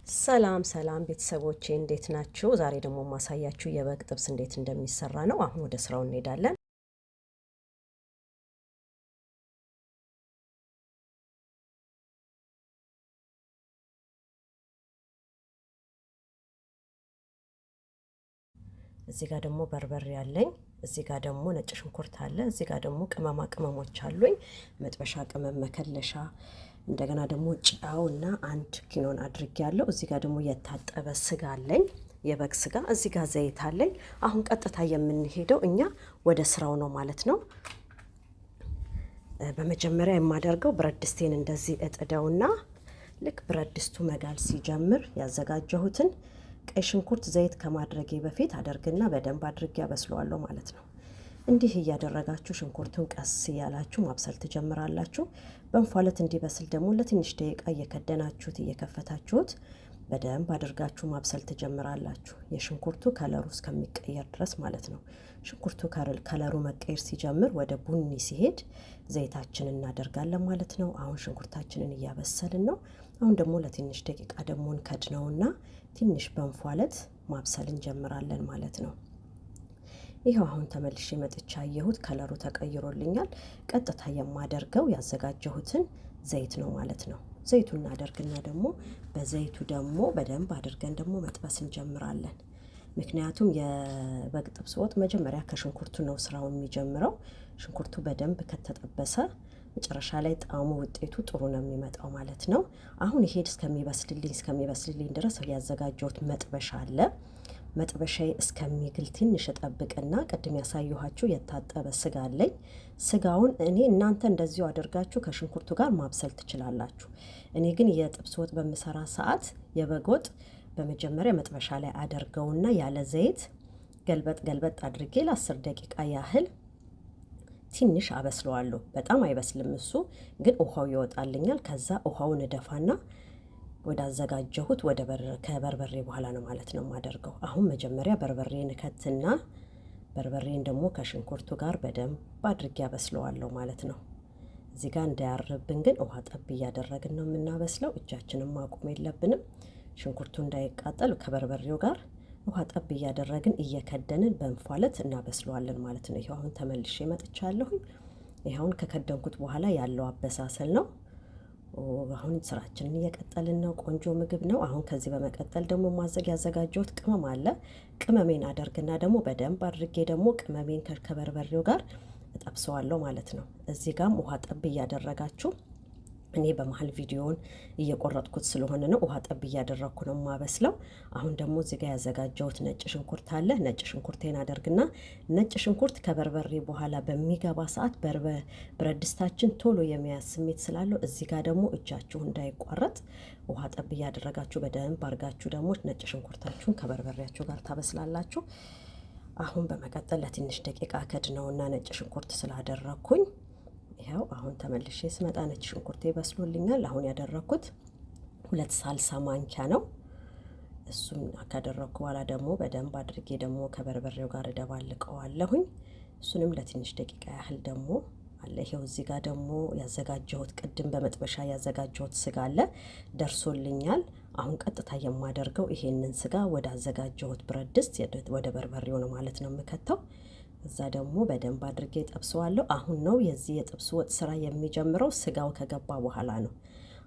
ሰላም ቤተሰቦቼ እንዴት ናችሁ? ዛሬ ደግሞ ማሳያችሁ የበግ ጥብስ እንዴት እንደሚሰራ ነው። አሁን ወደ ስራው እንሄዳለን። እዚህ ጋር ደግሞ በርበሬ አለኝ። እዚህ ጋር ደግሞ ነጭ ሽንኩርት አለ። እዚህ ጋር ደግሞ ቅመማ ቅመሞች አሉኝ። መጥበሻ ቅመም፣ መከለሻ፣ እንደገና ደግሞ ጨውና አንድ ኪኖን አድርጌያለሁ። እዚህ ጋር ደግሞ የታጠበ ስጋ አለኝ፣ የበግ ስጋ። እዚህ ጋር ዘይት አለኝ። አሁን ቀጥታ የምንሄደው እኛ ወደ ስራው ነው ማለት ነው። በመጀመሪያ የማደርገው ብረት ድስቴን እንደዚህ እጥደውና ልክ ብረት ድስቱ መጋል ሲጀምር ያዘጋጀሁትን ቀይ ሽንኩርት ዘይት ከማድረጌ በፊት አደርግና በደንብ አድርጌ አበስለዋለሁ ማለት ነው። እንዲህ እያደረጋችሁ ሽንኩርቱን ቀስ እያላችሁ ማብሰል ትጀምራላችሁ። በእንፋሎት እንዲበስል ደግሞ ለትንሽ ደቂቃ እየከደናችሁት እየከፈታችሁት በደንብ አድርጋችሁ ማብሰል ትጀምራላችሁ። የሽንኩርቱ ከለሩ እስከሚቀየር ድረስ ማለት ነው። ሽንኩርቱ ከለሩ መቀየር ሲጀምር ወደ ቡኒ ሲሄድ ዘይታችንን እናደርጋለን ማለት ነው። አሁን ሽንኩርታችንን እያበሰልን ነው። አሁን ደግሞ ለትንሽ ደቂቃ ደግሞ እንከድነውና ትንሽ በእንፋሎት ማብሰል እንጀምራለን ማለት ነው። ይኸው አሁን ተመልሼ መጥቻ አየሁት፣ ከለሩ ተቀይሮልኛል። ቀጥታ የማደርገው ያዘጋጀሁትን ዘይት ነው ማለት ነው። ዘይቱን እናደርግና ደግሞ በዘይቱ ደግሞ በደንብ አድርገን ደግሞ መጥበስ እንጀምራለን። ምክንያቱም የበግ ጥብስ ወጥ መጀመሪያ ከሽንኩርቱ ነው ስራው የሚጀምረው። ሽንኩርቱ በደንብ ከተጠበሰ መጨረሻ ላይ ጣዕሙ ውጤቱ ጥሩ ነው የሚመጣው ማለት ነው። አሁን ይሄ እስከሚበስልልኝ ድረስ ያዘጋጀሁት መጥበሻ አለ። መጥበሻዬ እስከሚግል ትንሽ እጠብቅና ቅድም ያሳየኋችሁ የታጠበ ስጋ አለኝ። ስጋውን እናንተ እንደዚሁ አድርጋችሁ ከሽንኩርቱ ጋር ማብሰል ትችላላችሁ። እኔ ግን የጥብስ ወጥ በምሰራ ሰዓት የበግ ወጥ በመጀመሪያ መጥበሻ ላይ አደርገውና ያለ ዘይት ገልበጥ አድርጌ ለ10 ደቂቃ ያህል ትንሽ አበስለዋለሁ። በጣም አይበስልም እሱ ግን ውሃው ይወጣልኛል። ከዛ ውሃውን እደፋና ወደ አዘጋጀሁት ከበርበሬ በኋላ ነው ማለት ነው የማደርገው። አሁን መጀመሪያ በርበሬን እከትና በርበሬን ደግሞ ከሽንኩርቱ ጋር በደንብ አድርጌ አበስለዋለሁ ማለት ነው። እዚህ ጋር እንዳያርብን ግን ውሃ ጠብ እያደረግን ነው የምናበስለው። እጃችንን ማቆም የለብንም። ሽንኩርቱ እንዳይቃጠል ከበርበሬው ጋር ውሃ ጠብ እያደረግን እየከደንን በእንፋሎት እናበስለዋለን ማለት ነው። ይሄው አሁን ተመልሼ መጥቻለሁኝ። ይሄውን ከከደንኩት በኋላ ያለው አበሳሰል ነው። አሁን ስራችንን እየቀጠልን ነው። ቆንጆ ምግብ ነው። አሁን ከዚህ በመቀጠል ደግሞ ያዘጋጀሁት ቅመም አለ። ቅመሜን አደርግና ደግሞ በደንብ አድርጌ ደግሞ ቅመሜን ከበርበሬው ጋር እጠብሰዋለሁ ማለት ነው። እዚህ ጋርም ውሃ ጠብ እያደረጋችሁ እኔ በመሀል ቪዲዮውን እየቆረጥኩት ስለሆነ ነው ውሃ ጠብ እያደረግኩ ነው የማበስለው። አሁን ደግሞ እዚህ ጋር ያዘጋጀሁት ነጭ ሽንኩርት አለ። ነጭ ሽንኩርቴን አደርግና ነጭ ሽንኩርት ከበርበሬ በኋላ በሚገባ ሰዓት ብረት ድስታችን ቶሎ የመያዝ ስሜት ስላለው እዚህ ጋር ደግሞ እጃችሁ እንዳይቋረጥ ውሃ ጠብ እያደረጋችሁ በደንብ አድርጋችሁ ደግሞ ነጭ ሽንኩርታችሁን ከበርበሬያችሁ ጋር ታበስላላችሁ። አሁን በመቀጠል ለትንሽ ደቂቃ ከድነውና ነጭ ሽንኩርት ስላደረግኩኝ ይኸው አሁን ተመልሼ ስመጣ ነጭ ሽንኩርቴ በስሎልኛል። አሁን ያደረኩት 2 ሳልሳ ማንኪያ ነው። እሱም ካደረኩ በኋላ ደግሞ በደንብ አድርጌ ደግሞ ከበርበሬው ጋር እደባልቀዋለሁኝ። እሱንም ለትንሽ ደቂቃ ያህል ደግሞ አለ። ይኸው እዚህ ጋር ደግሞ ያዘጋጀሁት ቅድም በመጥበሻ ያዘጋጀሁት ስጋ አለ፣ ደርሶልኛል። አሁን ቀጥታ የማደርገው ይሄንን ስጋ ወደ አዘጋጀሁት ብረት ድስት ወደ በርበሬው ነው ማለት ነው የምከተው። እዛ ደግሞ በደንብ አድርጌ ጠብሰዋለሁ። አሁን ነው የዚህ የጥብስ ወጥ ስራ የሚጀምረው ስጋው ከገባ በኋላ ነው።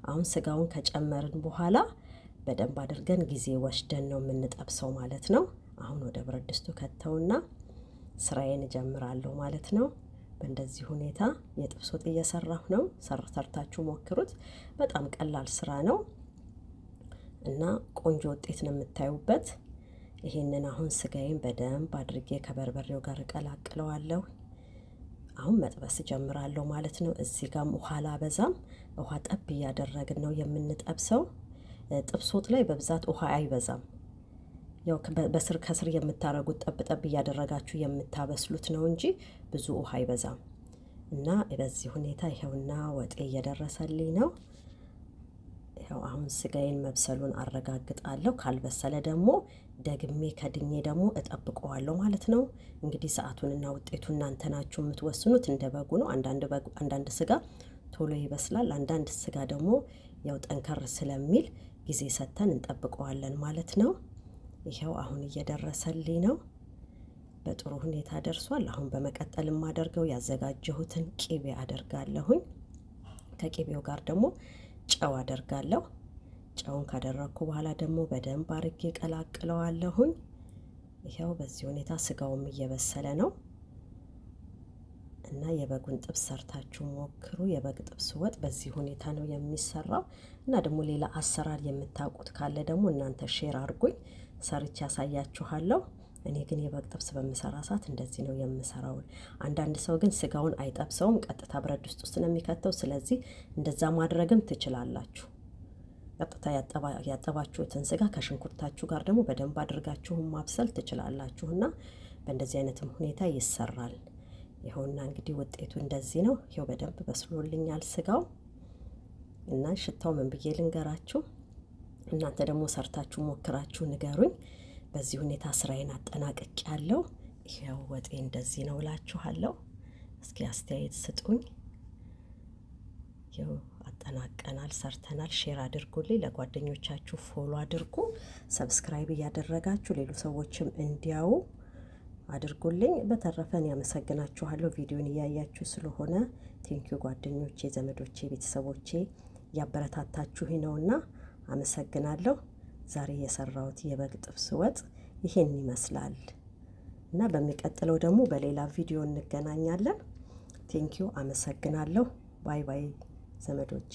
አሁን ስጋውን ከጨመርን በኋላ በደንብ አድርገን ጊዜ ወስደን ነው የምንጠብሰው ማለት ነው። አሁን ወደ ብረት ድስቱ ከተውና ስራዬን እጀምራለሁ ማለት ነው። በእንደዚህ ሁኔታ የጥብስ ወጥ እየሰራሁ ነው። ሰርታችሁ ሞክሩት። በጣም ቀላል ስራ ነው እና ቆንጆ ውጤት ነው የምታዩበት። ይሄንን አሁን ስጋዬን በደንብ አድርጌ ከበርበሬው ጋር እቀላቅለዋለሁ። አሁን መጥበስ ጀምራለሁ ማለት ነው። እዚህ ጋርም ውሃ አላበዛም። ውሃ ጠብ እያደረግን ነው የምንጠብሰው። ጥብስ ወጥ ላይ በብዛት ውሃ አይበዛም። ያው ከስር የምታረጉት ጠብ እያደረጋችሁ የምታበስሉት ነው እንጂ ብዙ ውሃ አይበዛም። እና በዚህ ሁኔታ ይኸውና ወጤ እየደረሰልኝ ነው። ይኸው አሁን ስጋዬን መብሰሉን አረጋግጣለሁ። ካልበሰለ ደግሞ ደግሜ ከድኜ ደግሞ እጠብቀዋለሁ ማለት ነው። እንግዲህ ሰዓቱንና ውጤቱን እናንተ ናችሁ የምትወስኑት። እንደ በጉ ነው። አንዳንድ ስጋ ቶሎ ይበስላል። አንዳንድ ስጋ ደግሞ ያው ጠንከር ስለሚል ጊዜ ሰጥተን እንጠብቀዋለን ማለት ነው። ይኸው አሁን እየደረሰልኝ ነው። በጥሩ ሁኔታ ደርሷል። አሁን በመቀጠል የማደርገው ያዘጋጀሁትን ቂቤ አደርጋለሁኝ። ከቂቤው ጋር ደግሞ ጨው አደርጋለሁ። ጨውን ካደረግኩ በኋላ ደግሞ በደንብ አርጌ ቀላቅለዋለሁኝ። ይኸው በዚህ ሁኔታ ስጋውም እየበሰለ ነው እና የበጉን ጥብስ ሰርታችሁ ሞክሩ። የበግ ጥብስ ወጥ በዚህ ሁኔታ ነው የሚሰራው። እና ደግሞ ሌላ አሰራር የምታውቁት ካለ ደግሞ እናንተ ሼር አድርጉኝ፣ ሰርቼ ያሳያችኋለሁ። እኔ ግን የበግ ጥብስ በምሰራ ሰዓት እንደዚህ ነው የምሰራው። አንዳንድ ሰው ግን ስጋውን አይጠብሰውም፣ ቀጥታ ብረት ድስት ውስጥ ነው የሚከተው። ስለዚህ እንደዛ ማድረግም ትችላላችሁ። ቀጥታ ያጠባችሁትን ስጋ ከሽንኩርታችሁ ጋር ደግሞ በደንብ አድርጋችሁ ማብሰል ትችላላችሁና በእንደዚህ አይነትም ሁኔታ ይሰራል። ይኸውና እንግዲህ ውጤቱ እንደዚህ ነው። ይኸው በደንብ በስሎልኛል ስጋው እና ሽታው ምን ብዬ ልንገራችሁ። እናንተ ደግሞ ሰርታችሁ ሞክራችሁ ንገሩኝ። በዚህ ሁኔታ ስራዬን አጠናቅቄያለሁ። ይኸው ወጤ እንደዚህ ነው እላችኋለሁ። እስኪ አስተያየት ስጡኝ። ይኸው አጠናቀናል፣ ሰርተናል። ሼር አድርጉልኝ፣ ለጓደኞቻችሁ ፎሎ አድርጉ፣ ሰብስክራይብ እያደረጋችሁ ሌሎች ሰዎችም እንዲያዩ አድርጉልኝ። በተረፈን ያመሰግናችኋለሁ ቪዲዮን እያያችሁ ስለሆነ። ቴንኪዩ ጓደኞቼ፣ ዘመዶቼ፣ ቤተሰቦቼ ያበረታታችሁ ነውና አመሰግናለሁ። ዛሬ የሰራሁት የበግ ጥብስ ወጥ ይሄን ይመስላል እና በሚቀጥለው ደግሞ በሌላ ቪዲዮ እንገናኛለን። ቴንኪዩ አመሰግናለሁ። ባይ ባይ ዘመዶቼ።